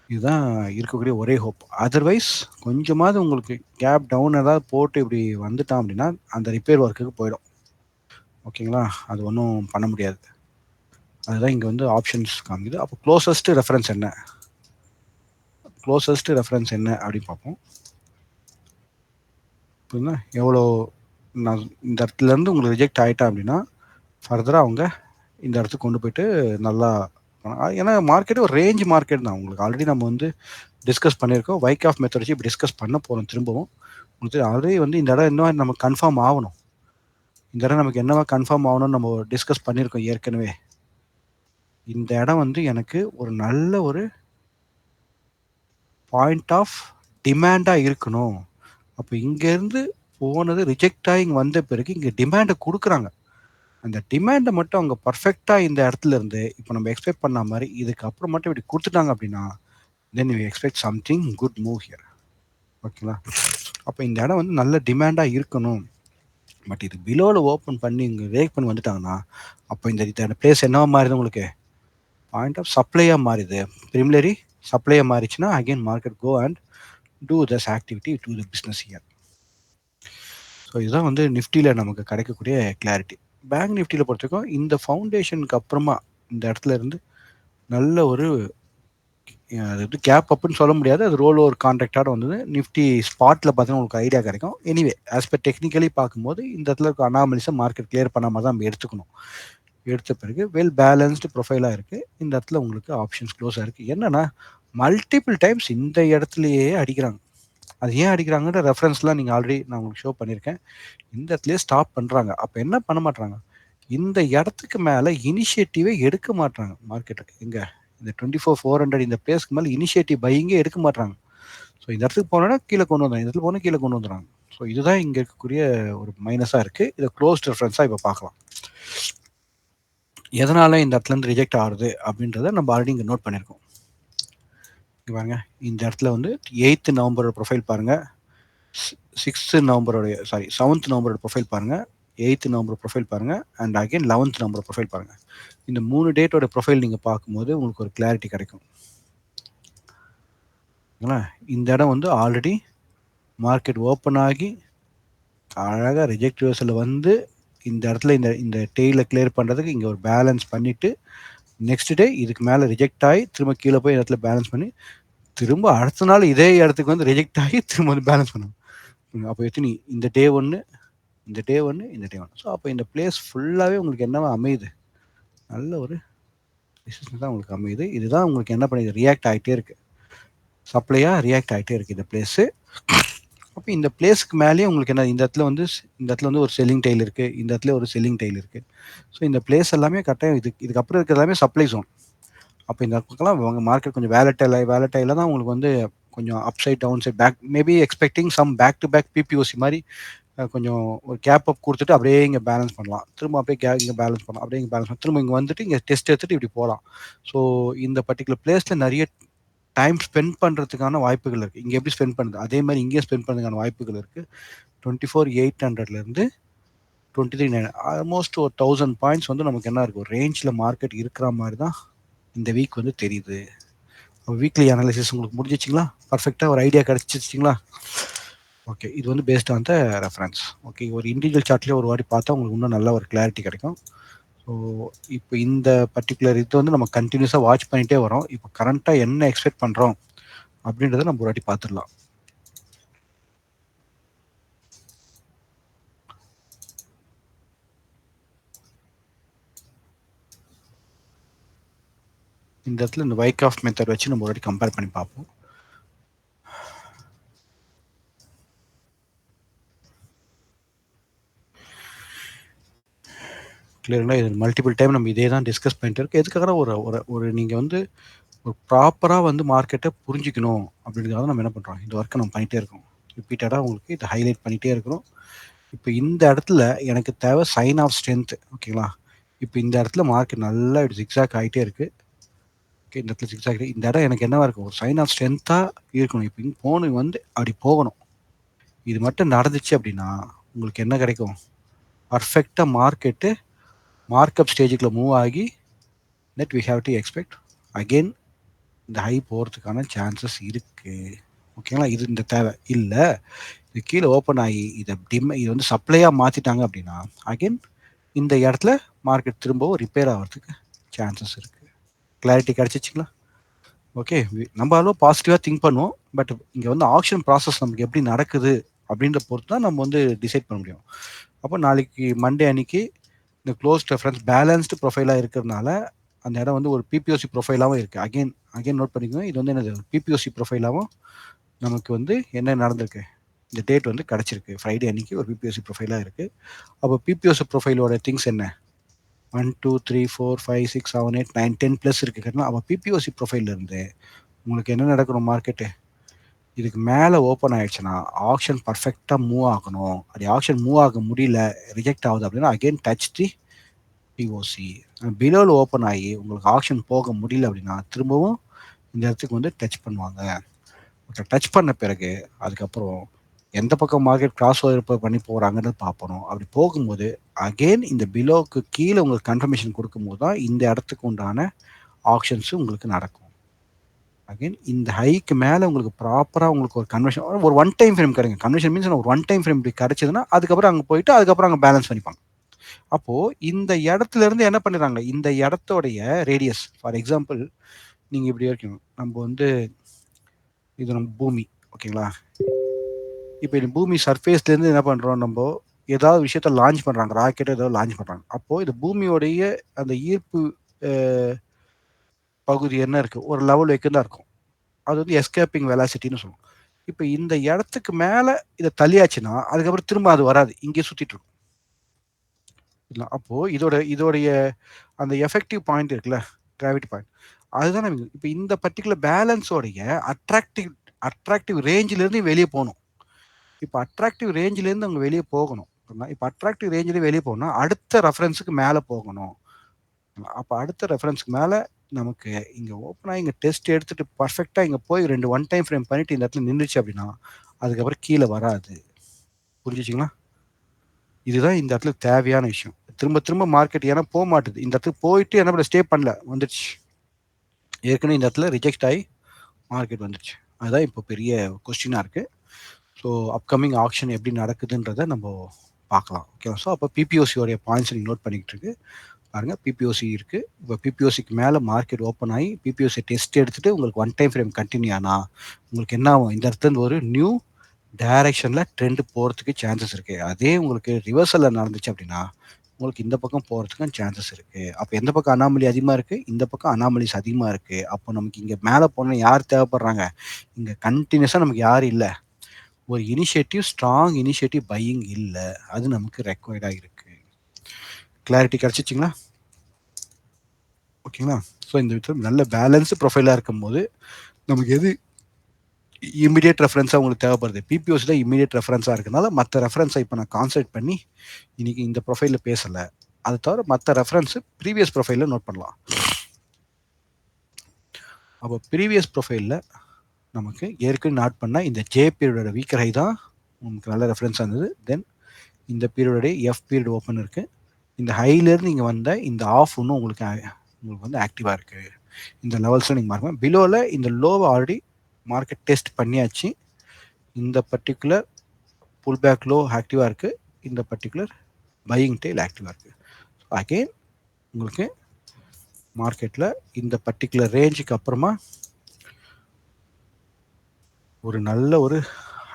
இதுதான் இருக்கக்கூடிய ஒரே ஹோப். அதர்வைஸ் கொஞ்சமாவது உங்களுக்கு கேப் டவுன் ஏதாவது போட்டு இப்படி வந்துட்டான் அப்படின்னா அந்த ரிப்பேர் ஒர்க்குக்கு போயிடும். ஓகேங்களா? அது ஒன்றும் பண்ண முடியாது. அதுதான் இங்கே வந்து ஆப்ஷன்ஸ் காமிக்குது. அப்போ க்ளோசஸ்ட் ரெஃபரன்ஸ் என்ன அப்படின்னு பார்ப்போம். புரியுதுங்களா? எவ்வளோ நான் இந்த இடத்துலேருந்து உங்களுக்கு ரிஜெக்ட் ஆகிட்டேன் அப்படின்னா ஃபர்தராக அவங்க இந்த இடத்துக்கு கொண்டு போயிட்டு நல்லா, ஏன்னா மார்க்கெட்டு ஒரு ரேஞ்ச் மார்க்கெட் தான். உங்களுக்கு ஆல்ரெடி நம்ம வந்து டிஸ்கஸ் பண்ணியிருக்கோம். வைக்காஃப் மெத்தட் வச்சு இப்போ டிஸ்கஸ் பண்ண போகிறோம் திரும்பவும். உங்களுக்கு ஆல்ரெடி வந்து இந்த இடம் இன்னும் நமக்கு கன்ஃபார்ம் ஆகணும். இந்த இடம் நமக்கு என்னவா கன்ஃபார்ம் ஆகணும்னு நம்ம டிஸ்கஸ் பண்ணியிருக்கோம் ஏற்கனவே. இந்த இடம் வந்து எனக்கு ஒரு நல்ல ஒரு பாயிண்ட் ஆஃப் டிமாண்டாக இருக்கணும். அப்போ இங்கேருந்து போனது ரிஜெக்ட் ஆகி இங்கே வந்த பிறகு இங்கே டிமாண்டை கொடுக்குறாங்க. அந்த டிமாண்டை மட்டும் அவங்க பர்ஃபெக்டாக இந்த இடத்துல இருந்து இப்போ நம்ம எக்ஸ்பெக்ட் பண்ண மாதிரி இதுக்கு அப்புறம் மட்டும் இப்படி கொடுத்துட்டாங்க அப்படின்னா then you expect something good move here. ஓகேங்களா? அப்போ இந்த இடம் வந்து நல்ல டிமாண்டாக இருக்கணும். பட் இது பிலோவில் ஓப்பன் பண்ணி இங்கே ரேக் பண்ணி வந்துட்டாங்கன்னா அப்போ இந்த பிளேஸ் என்னவா மாறுது உங்களுக்கு பாயிண்ட் ஆஃப் சப்ளையாக மாறுது. ப்ரிமிலரி சப்ளையாக மாறிச்சுன்னா again market go and do this activity to the business year. So இதுதான் வந்து நிஃப்டியில் நமக்கு கிடைக்கக்கூடிய கிளாரிட்டி. பேங்க் நிஃப்டியில் பொறுத்தவரைக்கும் இந்த ஃபவுண்டேஷனுக்கு அப்புறமா இந்த இடத்துல இருந்து நல்ல ஒரு அது வந்து கேப் அப்புன்னு சொல்ல முடியாது. அது ரோல் ஓவர் கான்ட்ராக்டாக வந்தது. நிஃப்டி ஸ்பாட்டில் பார்த்தீங்கன்னா உங்களுக்கு ஐடியா கிடைக்கும். எனிவே ஆஸ் பர் டெக்னிக்கலி பார்க்கும்போது இந்த இடத்துல இருக்க அனாமலிஸை மார்க்கெட் கிளியர் பண்ணாமல் தான் நம்ம எடுத்துக்கணும். எடுத்த பிறகு வெல் பேலன்ஸ்டு ப்ரொஃபைலாக இருக்குது. இந்த இடத்துல உங்களுக்கு ஆப்ஷன்ஸ் க்ளோஸாக இருக்குது. என்னென்னா மல்டிபிள் டைம்ஸ் இந்த இடத்துலையே அடிக்கிறாங்க. அது ஏன் அடிக்கிறாங்கன்ற ரெஃபரன்ஸ்லாம் நீங்கள் ஆல்ரெடி நான் உங்களுக்கு ஷோ பண்ணியிருக்கேன். இந்த இடத்துலையே ஸ்டாப் பண்ணுறாங்க. அப்போ என்ன பண்ண மாட்டாங்க, இந்த இடத்துக்கு மேலே இனிஷியேட்டிவே எடுக்க மாட்டாங்க மார்க்கெட்டுக்கு. எங்கே இந்த 24,400 இந்த பிளேஸ்க்கு மேலே இனிஷியேட்டிவ் பையிங்கே எடுக்க மாட்டாங்க. ஸோ இந்த இடத்துக்கு போனோன்னா கீழே கொண்டு வந்துடுறாங்க, இந்த இடத்துல போனால் கீழே கொண்டு வந்துடுறாங்க. ஸோ இதுதான் இங்கே இருக்கக்கூடிய ஒரு மைனஸாக இருக்குது. இதை க்ளோஸ்ட் ரெஃபரன்ஸாக இப்போ பார்க்கலாம். எதனால் இந்த இடத்துலேருந்து ரிஜெக்ட் ஆகுது அப்படின்றத நம்ம ஆல்ரெடி இங்கே நோட் பண்ணியிருக்கோம். பாருங்க இந்த இடத்துல வந்து 8th நவம்பரோட ப்ரொஃபைல் பாருங்கள், 6th நவம்பரோடைய 7th நவம்பரோட ப்ரொஃபைல் பாருங்கள், 8th நவம்பர் ப்ரொஃபைல் பாருங்கள், and again 11th November profile பாருங்கள். இந்த 3 டேட்டோட ப்ரொஃபைல் நீங்கள் பார்க்கும்போது உங்களுக்கு ஒரு கிளாரிட்டி கிடைக்கும். இந்த இடம் வந்து ஆல்ரெடி மார்க்கெட் ஓப்பன் ஆகி அழகாக ரிஜெக்ட் ரிவர்சலில் வந்து இந்த இடத்துல இந்த டெய்லை கிளியர் பண்ணுறதுக்கு இங்கே ஒரு பேலன்ஸ் பண்ணிவிட்டு நெக்ஸ்ட் டே இதுக்கு மேலே ரிஜெக்ட் ஆகி திரும்ப கீழே போய் இடத்துல பேலன்ஸ் பண்ணி திரும்ப அடுத்த நாள் இதே இடத்துக்கு வந்து ரிஜெக்ட் ஆகி திரும்ப வந்து பேலன்ஸ் பண்ணும். அப்போ எத்தனை இந்த டே 1, இந்த டே 1, இந்த டே 1. ஸோ அப்போ இந்த பிளேஸ் ஃபுல்லாவே உங்களுக்கு என்னவா அமையுது? நல்ல ஒரு ரெசிஸ்டன்ஸ் தான் உங்களுக்கு அமையுது. இதுதான் உங்களுக்கு என்ன பண்ணுது? ரியாக்ட் ஆயிட்டே இருக்கு. சப்ளையா ரியாக்ட் ஆயிட்டே இருக்கு இந்த பிளேஸ். அப்போ இந்த பிளேஸ்க்கு மேலேயே உங்களுக்கு என்ன இந்த இடத்துல வந்து இந்த இடத்துல வந்து ஒரு செல்லிங் டெய்ல் இருக்கு. இந்த இடத்துல ஒரு செல்லிங் டெய்ல் இருக்கு. ஸோ இந்த பிளேஸ் எல்லாமே கரெக்டாக இதுக்கப்புறம் இருக்கிறது எல்லாமே சப்ளை ஜோன். அப்போ இந்த பக்கம்லாம் உங்க மார்க்கெட் கொஞ்சம் வேலட்டைலா தான் உங்களுக்கு வந்து கொஞ்சம் up side down side back maybe expecting some back to back BPOC மாதிரி கொஞ்சம் ஒரு கேப் அப் கொடுத்துட்டு அப்படியே இங்கே பேலன்ஸ் பண்ணலாம். திரும்ப அப்படியே இங்கே பேலன்ஸ் பண்ணலாம். அப்படியே இங்கே பேலன்ஸ் பண்ணலாம். திரும்ப இங்கே வந்துட்டு இங்கே டெஸ்ட் எடுத்துட்டு இப்படி போகலாம். ஸோ இந்த பர்டிகுலர் பிளேஸில் நிறைய டைம் ஸ்பெண்ட் பண்ணுறதுக்கான வாய்ப்புகள் இருக்குது. இங்கே எப்படி ஸ்பெண்ட் பண்ணுது அதே மாதிரி இங்கேயே ஸ்பெண்ட் பண்ணுறதுக்கான வாய்ப்புகள் இருக்குது. 24,800லேருந்து 23,900 ஆல்மோஸ்ட் ஒரு 1000 பாயிண்ட்ஸ் வந்து நமக்கு என்ன இருக்கும் ரேஞ்சில் மார்க்கெட் இருக்கிற மாதிரி தான் இந்த வீக் வந்து தெரியுது. வீக்லி அனாலிசிஸ் உங்களுக்கு முடிஞ்சிச்சிங்களா? பர்ஃபெக்டாக ஒரு ஐடியா கிடச்சிச்சிங்களா? ஓகே, இது வந்து based on the reference. Okay, ஒரு இண்டிவிஜுவல் சார்ட்லேயே ஒரு வாட்டி பார்த்தா உங்களுக்கு இன்னும் நல்ல ஒரு கிளாரிட்டி கிடைக்கும். ஸோ இப்போ இந்த பர்டிகுலர் இது வந்து நம்ம கண்டினியூஸாக வாட்ச் பண்ணிகிட்டே வரோம். இப்போ கரண்ட்டாக என்ன எக்ஸ்பெக்ட் பண்ணுறோம் அப்படின்றத நம்ம ஒரு வாட்டி பார்த்துடலாம். இந்த இடத்துல இந்த வைக்ராஃப்ட் மெத்தட் வச்சு நம்ம ஒரு வாட்டி கம்பேர் பண்ணி பார்ப்போம். கிளியருங்களா? இது மல்டிபிள் டைம் நம்ம இதே தான் டிஸ்கஸ் பண்ணிட்டு இருக்கோம். எதுக்காக ஒரு ஒரு ஒரு நீங்கள் வந்து ஒரு ப்ராப்பராக வந்து மார்க்கெட்டை புரிஞ்சிக்கணும் அப்படின்றதுக்காக நம்ம என்ன பண்ணுறோம், இந்த ஒர்க்கை நம்ம பண்ணிகிட்டே இருக்கோம். ரிப்பீட்டடாக உங்களுக்கு இதை ஹைலைட் பண்ணிகிட்டே இருக்கிறோம். இப்போ இந்த இடத்துல எனக்கு தேவை சைன் ஆஃப் ஸ்ட்ரென்த். ஓகேங்களா? இப்போ இந்த இடத்துல மார்க்கெட் நல்லா ஜிக்ஸாக் ஆகிட்டே இருக்குது. ஓகே, இந்த இடத்துல ஜிக்ஸாக் இந்த இடம் எனக்கு என்னவா இருக்கும், ஒரு சைன் ஆஃப் ஸ்ட்ரென்த்தாக இருக்கணும். இப்போ இங்கே போகணும் வந்து அப்படி போகணும். இது மட்டும் நடந்துச்சு அப்படின்னா உங்களுக்கு என்ன கிடைக்கும்? பர்ஃபெக்டாக மார்க்கெட்டு மார்க்அப் ஸ்டேஜுக்குள்ள மூவ் ஆகி net we have to expect again இந்த ஹை போகிறதுக்கான சான்சஸ் இருக்குது. ஓகேங்களா? இது இந்த தேவை இல்லை. இது கீழே ஓப்பன் ஆகி இதை இது வந்து சப்ளையாக மாற்றிட்டாங்க அப்படின்னா அகெயின் இந்த இடத்துல மார்க்கெட் திரும்பவும் ரிப்பேர் ஆகிறதுக்கு சான்சஸ் இருக்குது. கிளாரிட்டி கிடச்சிச்சிங்களா? ஓகே, நம்ம அளவு பாசிட்டிவாக திங்க் பண்ணுவோம். பட் இங்கே வந்து ஆக்ஷன் ப்ராசஸ் நமக்கு எப்படி நடக்குது அப்படின்ற பொறுத்து தான் நம்ம வந்து டிசைட் பண்ண முடியும். அப்போ நாளைக்கு மண்டே அன்னைக்கு இந்த க்ளோஸ்ட் ரெஃபரன்ஸ் பேலன்ஸ்டு ப்ரொஃபைலாக இருக்கிறதுனால அந்த இடம் வந்து ஒரு பிபிஓசி ப்ரொஃபைலாகவும் இருக்குது. அகெயின் நோட் பண்ணிக்கோங்க, இது வந்து என்னது பிபிஓசி ப்ரொஃபைலாகவும் நமக்கு வந்து என்ன நடந்திருக்கு, இந்த டேட் வந்து கிடச்சிருக்கு. ஃப்ரைடே அன்னைக்கு ஒரு பிபிஓசி ப்ரொஃபைலாக இருக்குது. அப்போ பிபிஓசி ப்ரொஃபைலோட திங்ஸ் என்ன? 1 2 3 4 5 6 7 8 9 10 ப்ளஸ் இருக்குது கரெக்டாக. அப்போ பிபிஓசி ப்ரொஃபைல்லேருந்து உங்களுக்கு என்ன நடக்கணும்? மார்க்கெட்டு இதுக்கு மேலே ஓப்பன் ஆயிடுச்சுன்னா ஆக்ஷன் பர்ஃபெக்டாக மூவ் ஆகணும். அப்படி ஆக்ஷன் மூவ் ஆக முடியல, ரிஜெக்ட் ஆகுது அப்படின்னா அகெயின் டச் தி பிஓசி. பிலோவில் ஓப்பன் ஆகி உங்களுக்கு ஆக்ஷன் போக முடியல அப்படின்னா திரும்பவும் இந்த இடத்துக்கு வந்து டச் பண்ணுவாங்க. டச் பண்ண பிறகு அதுக்கப்புறம் எந்த பக்கம் மார்க்கெட் கிராஸ் ஓவர் பண்ணி போகிறாங்கன்னு பார்ப்பணும். அப்படி போகும்போது அகெயின் இந்த பிலோவுக்கு கீழே உங்களுக்கு கன்ஃபர்மேஷன் கொடுக்கும்போது தான் இந்த இடத்துக்கு உண்டான ஆக்ஷன்ஸு உங்களுக்கு நடக்கும். அகெயின் இந்த ஹைக்கு மேலே உங்களுக்கு ப்ராப்பராக உங்களுக்கு ஒரு கன்வர்ஷன் ஒரு ஒன் டைம் ஃப்ரேம் கிடைக்கும். கன்வர்ஷன் மீன்ஸ் ஒரு ஒன் டைம் ஃப்ரேம் இப்படி கிடைச்சதுன்னா அதுக்கப்புறம் அங்கே போயிட்டு அதுக்கப்புறம் அங்கே பேலன்ஸ் பண்ணிப்பாங்க. அப்போது இந்த இடத்துல இருந்து என்ன பண்ணிடுறாங்க, இந்த இடத்தோடைய ரேடியஸ் ஃபார் எக்ஸாம்பிள் நீங்கள் இப்படி இருக்கணும். நம்ம வந்து இது நம்ம பூமி, ஓகேங்களா? இப்போ இந்த பூமி சர்ஃபேஸ்லேருந்து என்ன பண்ணுறோம், நம்ம ஏதாவது விஷயத்த லான்ச் பண்ணுறாங்க, ராக்கெட்டை ஏதாவது லான்ச் பண்ணுறாங்க. அப்போது இந்த பூமியோடைய அந்த ஈர்ப்பு பகுதி என்ன இருக்குது, ஒரு லெவல் வரைக்கும் தான் இருக்கும். அது வந்து எஸ்கேப்பிங் வெலாசிட்டின்னு சொல்லுவோம். இப்போ இந்த இடத்துக்கு மேலே இதை தள்ளியாச்சுன்னா அதுக்கப்புறம் திரும்ப அது வராது, இங்கே சுற்றிட்டு இருக்கும். அப்போது இதோடைய அந்த எஃபெக்டிவ் பாயிண்ட் இருக்குல்ல, கிராவிட்டி பாயிண்ட், அதுதான் நமக்கு இப்போ இந்த பர்டிகுலர் பேலன்ஸோடைய அட்ராக்டிவ் ரேஞ்சிலேருந்து வெளியே போகணும். இப்போ அட்ராக்டிவ் ரேஞ்சிலேருந்து அவங்க வெளியே போகணும். இப்போ அட்ராக்டிவ் ரேஞ்சிலே வெளியே போகணும்னா அடுத்த ரெஃபரன்ஸுக்கு மேலே போகணும். அப்போ அடுத்த ரெஃபரன்ஸ்க்கு மேலே நமக்கு இங்கே ஓப்பன் ஆகி இங்கே டெஸ்ட் எடுத்துகிட்டு பர்ஃபெக்டாக இங்கே போய் 2 ஒன் டைம் ஃப்ரேம் பண்ணிவிட்டு இந்த இடத்துல நின்றுச்சு அப்படின்னா அதுக்கப்புறம் கீழே வராது. புரிஞ்சிச்சிங்களா? இதுதான் இந்த இடத்துல தேவையான விஷயம். திரும்ப திரும்ப மார்க்கெட் ஏன்னா போக மாட்டுது, இந்த இடத்துக்கு போயிட்டு என்ன பண்ண ஸ்டே பண்ணல, வந்துடுச்சு. ஏற்கனவே இந்த இடத்துல ரிஜெக்ட் ஆகி மார்க்கெட் வந்துடுச்சு. அதுதான் இப்போ பெரிய கொஸ்டினாக இருக்குது. ஸோ அப்கமிங் ஆக்ஷன் எப்படி நடக்குதுன்றதை நம்ம பார்க்கலாம். ஓகேவா? ஸோ அப்போ பிபிஓசியோடைய பாயிண்ட்ஸ் நீங்கள் நோட் பண்ணிக்கிட்டு இருக்கு. பாருங்க பிபிஓசி இருக்குது. இப்போ பிபிஓசிக்கு மேலே மார்க்கெட் ஓப்பன் ஆகி பிபிஓசி டெஸ்ட் எடுத்துகிட்டு உங்களுக்கு ஒன் டைம் ஃப்ரேம் கண்டினியூ ஆனால் உங்களுக்கு என்ன ஆகும், இந்த இடத்துல ஒரு நியூ டைரக்ஷனில் ட்ரெண்ட் போகிறதுக்கு சான்சஸ் இருக்குது. அதே உங்களுக்கு ரிவர்சலில் நடந்துச்சு அப்படின்னா உங்களுக்கு இந்த பக்கம் போகிறதுக்கும் சான்சஸ் இருக்குது. அப்போ எந்த பக்கம் அனாமலி அதிகமாக இருக்குது, இந்த பக்கம் அனாமலிஸ் அதிகமாக இருக்குது. அப்போ நமக்கு இங்கே மேலே போனால் யார் தேவைப்படுறாங்க, இங்கே கண்டினியூஸாக நமக்கு யாரும் இல்லை, ஒரு இனிஷியேட்டிவ் ஸ்ட்ராங் இனிஷியேட்டிவ் பையிங் இல்லை, அது நமக்கு ரெக்வயர்டாக இருக்குது. கிளாரிட்டி கிடச்சிச்சிங்களா? ஓகேங்களா? ஸோ இந்த விதத்தில் நல்ல பேலன்ஸு ப்ரொஃபைலாக இருக்கும்போது நமக்கு எது இமீடியட் ரெஃபரன்ஸாக உங்களுக்கு தேவைப்படுது, பிபிஓசி தான் இமீடியட் ரெஃபரன்ஸாக இருக்கனால மற்ற ரெஃபரன்ஸை இப்போ நான் கான்சன்ட்ரேட் பண்ணி இன்றைக்கி இந்த ப்ரொஃபைலில் பேசலை. அதை தவிர மற்ற ரெஃபரன்ஸு ப்ரீவியஸ் ப்ரொஃபைலில் நோட் பண்ணலாம். அப்போ ப்ரீவியஸ் ப்ரொஃபைலில் நமக்கு ஏற்கனவே நாட் பண்ணால் இந்த ஜே பீரியடோட வீக்கர் ஹை தான் உங்களுக்கு நல்ல ரெஃபரன்ஸாக இருந்தது. தென் இந்த பீரியடோடைய எஃப் பீரியட் ஓப்பன் இருக்குது. இந்த ஹைலேருந்து இங்கே வந்த இந்த ஆஃப் இன்னும் உங்களுக்கு வந்து ஆக்டிவாக இருக்குது. இந்த லெவல்ஸும் நீங்கள் மார்க் பிலோவில் இந்த லோவை ஆல்ரெடி மார்க்கெட் டெஸ்ட் பண்ணியாச்சு. இந்த பர்டிகுலர் புல் பேக் லோ ஆக்டிவாக இருக்குது, இந்த பர்டிகுலர் பையிங் டெயில் ஆக்டிவாக இருக்குது. ஸோ அகெயின் உங்களுக்கு மார்க்கெட்டில் இந்த பர்டிகுலர் ரேஞ்சுக்கு அப்புறமா ஒரு நல்ல ஒரு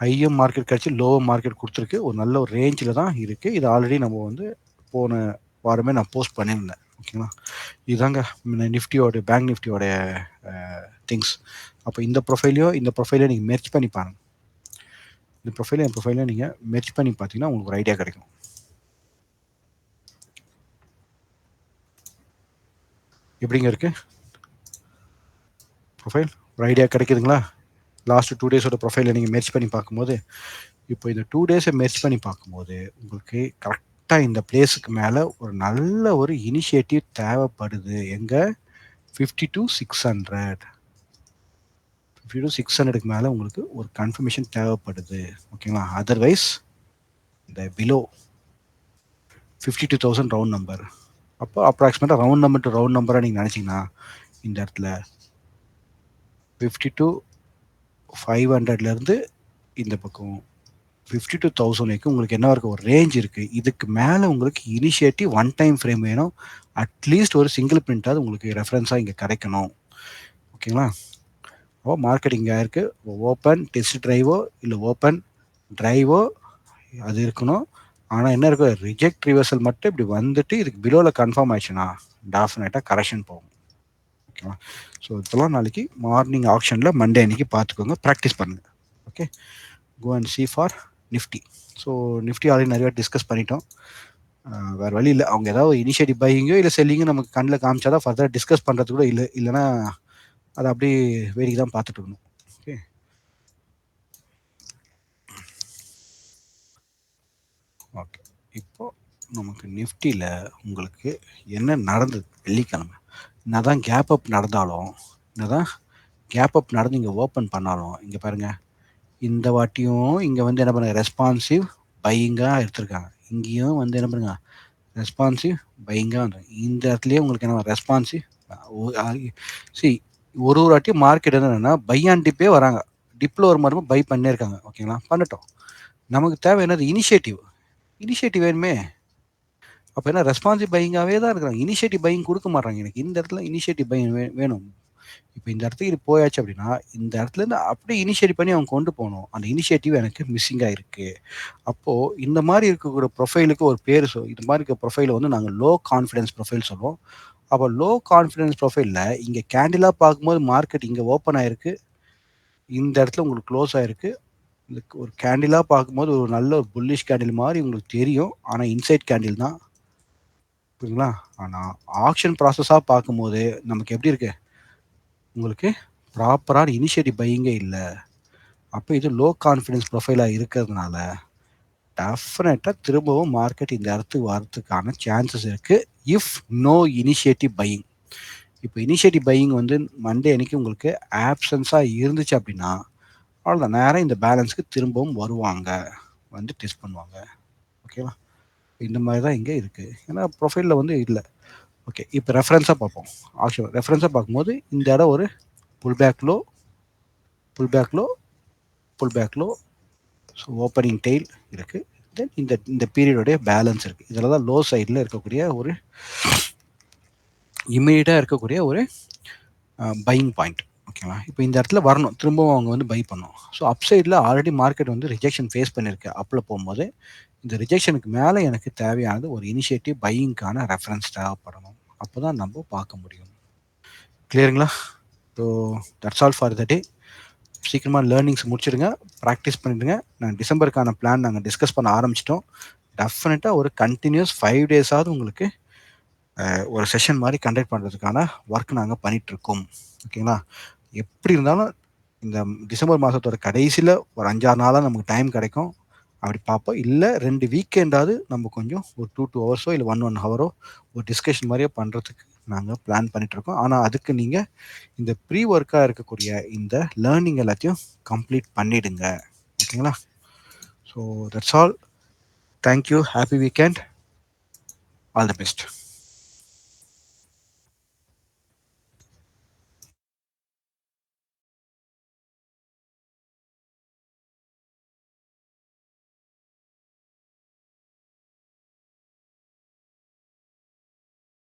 ஹையும் மார்க்கெட் கிடச்சி லோவர் மார்க்கெட் கொடுத்துருக்கு, ஒரு நல்ல ஒரு ரேஞ்சில் தான் இருக்குது. இது ஆல்ரெடி நம்ம வந்து போன வாரமே நான் போஸ்ட் பண்ணியிருந்தேன். ஓகேங்களா? இதுதாங்க நிஃப்டியோட பேங்க் நிஃப்டியோட திங்ஸ். அப்போ இந்த ப்ரொஃபைலையும் நீங்கள் மெர்ச் பண்ணி பாருங்கள். இந்த ப்ரொஃபைலையும் நீங்கள் மெர்ச் பண்ணி பார்த்தீங்கன்னா உங்களுக்கு ஒரு ஐடியா கிடைக்கும். எப்படிங்க இருக்கு ப்ரொஃபைல்? ஒரு ஐடியா கிடைக்குதுங்களா? லாஸ்ட் 2 டேஸோட ப்ரொஃபைலை நீங்கள் மெர்ச் பண்ணி பார்க்கும்போது, இப்போ இந்த 2 டேஸை மெர்ச் பண்ணி பார்க்கும்போது உங்களுக்கு கரெக்டாக இந்த பிளேஸுக்கு மேலே ஒரு நல்ல ஒரு இனிஷியேட்டிவ் தேவைப்படுது. எங்கே? 52,600 52,600க்கு மேலே உங்களுக்கு ஒரு கன்ஃபர்மேஷன் தேவைப்படுது. ஓகேங்களா? அதர்வைஸ் இந்த பிலோ 52,000 ரவுண்ட் நம்பர், அப்போ அப்ராக்சிமேட்டாக ரவுண்ட் நம்பர் டு ரவுண்ட் நம்பராக நீங்கள் நினச்சிங்கன்னா இந்த இடத்துல 52,500லேருந்து இந்த பக்கம் 52,000 வரைக்கும் உங்களுக்கு என்ன இருக்குது, ஒரு ரேஞ்ச் இருக்குது. இதுக்கு மேலே உங்களுக்கு இனிஷியேட்டிவ் ஒன் டைம் ஃப்ரேம் வேணும். அட்லீஸ்ட் ஒரு சிங்கிள் பிரிண்டாவது உங்களுக்கு ரெஃபரன்ஸாக இங்கே கிடைக்கணும். ஓகேங்களா? ஓ மார்க்கெட் இங்கே இருக்குது, ஓப்பன் டெஸ்ட் ட்ரைவோ இல்லை ஓப்பன் ட்ரைவோ அது இருக்கணும். ஆனால் என்ன இருக்கும், ரிஜெக்ட் ரிவர்சல் மட்டும் இப்படி வந்துட்டு இதுக்கு பிலோவில் கன்ஃபார்ம் ஆயிடுச்சுன்னா டெஃபினட்டாக கரெக்ஷன் போகும். ஓகேவா? ஸோ இதெல்லாம் நாளைக்கு மார்னிங் ஆப்ஷனில் மண்டே அன்றைக்கி பார்த்துக்கோங்க, ப்ராக்டிஸ் பண்ணுங்கள். Okay, go and see for Nifty. So Nifty already நிறையா டிஸ்கஸ் பண்ணிட்டோம். வேறு வழி இல்லை, அவங்க ஏதாவது இனிஷியேட்டிவ் பையிங்கோ இல்லை செல்லிங்கோ நமக்கு கண்ணில் காமிச்சாதான் ஃபர்தர் டிஸ்கஸ் பண்ணுறது கூட இல்லைன்னா அதை அப்படியே வேடிக்கை தான் பார்த்துட்டு இருக்கணும். Okay, okay. இப்போ நமக்கு நிஃப்டியில் உங்களுக்கு என்ன நடந்தது வெள்ளிக்கிழமை, என்னதான் கேப் அப் நடந்தாலும், என்னதான் கேப் அப் நடந்து இங்கே ஓப்பன் பண்ணாலும், இங்கே பாருங்கள் இந்த வாட்டியும் இங்கே வந்து என்ன பண்ணுங்க ரெஸ்பான்சிவ் பையிங்காக எடுத்திருக்காங்க. இங்கேயும் வந்து என்ன பண்ணுங்க ரெஸ்பான்சிவ் பையிங்காக, இந்த இடத்துலையே உங்களுக்கு என்ன ரெஸ்பான்சிவ். சி ஒரு வாட்டியும் மார்க்கெட் என்னன்னா பை அண்ட் டிப்பே வராங்க, டிப்பில் ஒரு மாதிரி பை பண்ணியிருக்காங்க. ஓகேங்களா? பண்ணட்டும். நமக்கு தேவை என்னது, இனிஷியேட்டிவ் வேணுமே. அப்போ என்ன ரெஸ்பான்சிவ் பையிங்காகவே தான் இருக்கிறாங்க, இனிஷியேட்டிவ் பையிங் கொடுக்க மாட்டாங்க. எனக்கு இந்த இடத்துல இனிஷியேட்டிவ் பையிங் வேணும். இப்போ இந்த இடத்துக்கு இது போயாச்சு அப்படின்னா இந்த இடத்துலேருந்து அப்படியே இனிஷியேட்டிவ் பண்ணி அவங்க கொண்டு போகணும். அந்த இனிஷியேட்டிவ் எனக்கு மிஸ்ஸிங்காக இருக்குது. அப்போது இந்த மாதிரி இருக்கக்கூடிய ப்ரொஃபைலுக்கு ஒரு பேர் இது மாதிரி இருக்க ப்ரொஃபைலை வந்து நாங்கள் லோ கான்ஃபிடன்ஸ் ப்ரொஃபைல் சொல்லுவோம். அப்போ லோ கான்ஃபிடன்ஸ் ப்ரொஃபைலில் இங்கே கேண்டிலாக பார்க்கும்போது மார்க்கெட் இங்கே ஓப்பன் ஆகிருக்கு, இந்த இடத்துல உங்களுக்கு க்ளோஸ் ஆகிருக்கு. இதுக்கு ஒரு கேண்டிலாக பார்க்கும்போது ஒரு நல்ல ஒரு புல்லிஷ் கேண்டில் மாதிரி உங்களுக்கு தெரியும், ஆனால் இன்சைட் கேண்டில் தான். புரியுங்களா? ஆனால் ஆக்ஷன் ப்ராசஸாக பார்க்கும்போது நமக்கு எப்படி இருக்குது, உங்களுக்கு ப்ராப்பரான இனிஷியேட்டிவ் பையிங்கே இல்லை. அப்போ இது லோ கான்ஃபிடன்ஸ் ப்ரொஃபைலாக இருக்கிறதுனால டெஃபினட்டாக திரும்பவும் மார்க்கெட் இந்த இடத்துக்கு வரதுக்கான சான்சஸ் இருக்குது, இஃப் நோ இனிஷியேட்டிவ் பையிங். இப்போ இனிஷியேட்டிவ் பையிங் வந்து மண்டே அன்னைக்கு உங்களுக்கு ஆப்சன்ஸாக இருந்துச்சு அப்படின்னா அவ்வளோதான், நேரம் இந்த பேலன்ஸுக்கு திரும்பவும் வருவாங்க, வந்து டெஸ்ட் பண்ணுவாங்க. ஓகேவா? இந்த மாதிரி தான் இங்கே இருக்குது, ஏன்னா ப்ரொஃபைலில் வந்து இல்லை. ஓகே, இப்போ ரெஃபரன்ஸாக பார்ப்போம். ஆக்சுவலாக ரெஃபரன்ஸாக பார்க்கும்போது இந்த இடம் ஒரு pull back low, pull back low, pull back low, so opening tail இருக்குது. தென் இந்த பீரியடோடைய பேலன்ஸ் இருக்குது. இதில் தான் லோ சைடில் இருக்கக்கூடிய ஒரு இமீடியட்டாக இருக்கக்கூடிய ஒரு பையிங் பாயிண்ட். ஓகேங்களா? இப்போ இந்த இடத்துல வரணும், திரும்பவும் அவங்க வந்து பை பண்ணணும். ஸோ அப்சைடில் ஆல்ரெடி மார்க்கெட் வந்து ரிஜெக்ஷன் ஃபேஸ் பண்ணியிருக்கு. அப்பில் போகும்போது இந்த ரிஜெக்ஷனுக்கு மேலே எனக்கு தேவையானது ஒரு இனிஷியேட்டிவ் பையிங்கான ரெஃபரன்ஸ் தேவைப்படணும். அப்போ தான் நம்ம பார்க்க முடியும். கிளியருங்களா? So that's all for the day. சீக்கிரமாக லேர்னிங்ஸ் முடிச்சிடுங்க, ப்ராக்டிஸ் பண்ணிவிடுங்க. நாங்கள் டிசம்பருக்கான பிளான் நாங்கள் டிஸ்கஸ் பண்ண ஆரம்பிச்சிட்டோம். டெஃபினட்டாக ஒரு கண்டினியூஸ் 5 டேஸாவது உங்களுக்கு ஒரு செஷன் மாதிரி கண்டக்ட் பண்ணுறதுக்கான ஒர்க் நாங்கள் பண்ணிகிட்ருக்கோம். ஓகேங்களா? எப்படி இருந்தாலும் இந்த டிசம்பர் மாதத்தோட கடைசியில் ஒரு 5-6 நாளாக நமக்கு டைம் கிடைக்கும். அப்படி பார்ப்போம். இல்லை 2 வீக்கெண்டாவது நம்ம கொஞ்சம் ஒரு 2 ஹவர்ஸோ இல்லை 1 ஹவரோ ஒரு டிஸ்கஷன் மாதிரியே பண்ணுறதுக்கு நாங்கள் பிளான் பண்ணிகிட்ருக்கோம். ஆனால் அதுக்கு நீங்கள் இந்த ப்ரீ ஒர்க்காக இருக்கக்கூடிய இந்த லேர்னிங் எல்லாத்தையும் கம்ப்ளீட் பண்ணிவிடுங்க. ஓகேங்களா? So that's all. Thank you. Happy weekend. All the best.